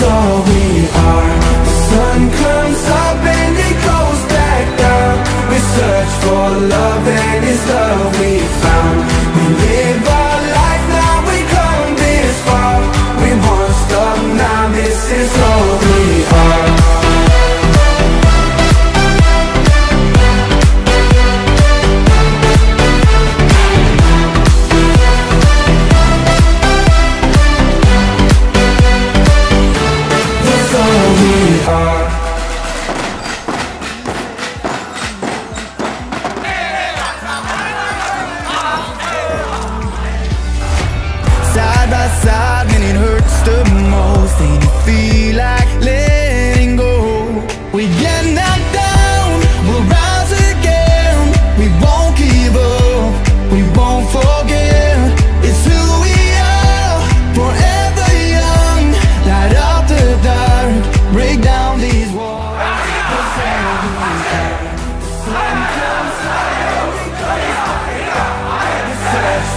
all we are. The sun comes up and it goes back down. We search for love and it's love we found. We live our life now, we come this far. We won't stop now, this is all we are. Side by side when it hurts the most, and you feel like letting go. We get knocked down, we'll rise again. We won't give up, we won't forget. It's who we are, forever young. Light up the dark, break down these walls.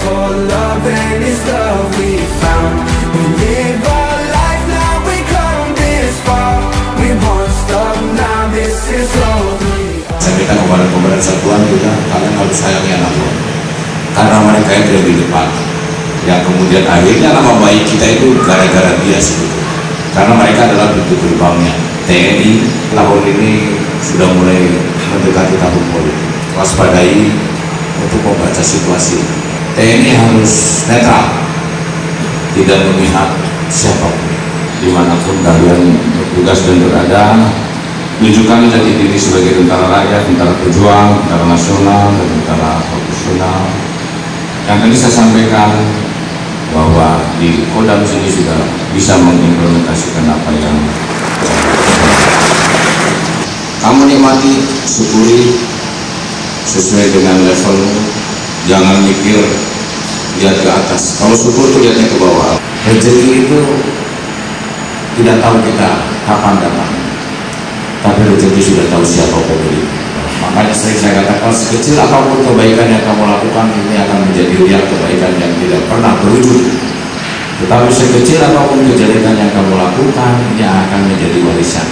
For love and it's love we found. We live our life now, we come this far. We won't stop now, this is all we are. Saya berikan kepada pemerintah Tuhan juga, kalian harus sayangi anak-anak, karena mereka itu lebih depan. Yang kemudian akhirnya nama baik kita itu gara-gara dia sih. Karena mereka adalah pintu gerbangnya. TNI tahun ini sudah mulai mendekati tahun politik. Waspadai untuk membaca situasi. TNI harus netral, tidak memihak siapapun. Dimanapun kalian bertugas dan berada, tunjukkan jati diri sebagai tentara rakyat, tentara pejuang, tentara nasional, dan tentara profesional. Yang tadi saya sampaikan bahwa di Kodam sini sudah bisa mengimplementasikan apa yang kamu nikmati, syukuri sesuai dengan level. Jangan mikir lihat ke atas. Kalau syukur itu lihatnya ke bawah. Rezeki itu tidak tahu kita kapan datang, tapi rezeki sudah tahu siapa pembeli. Makanya sering saya katakan, sekecil apapun kebaikan yang kamu lakukan, ini akan menjadi riak kebaikan yang tidak pernah berujung. Tetapi sekecil apapun kejelekan yang kamu lakukan, ini akan menjadi warisan.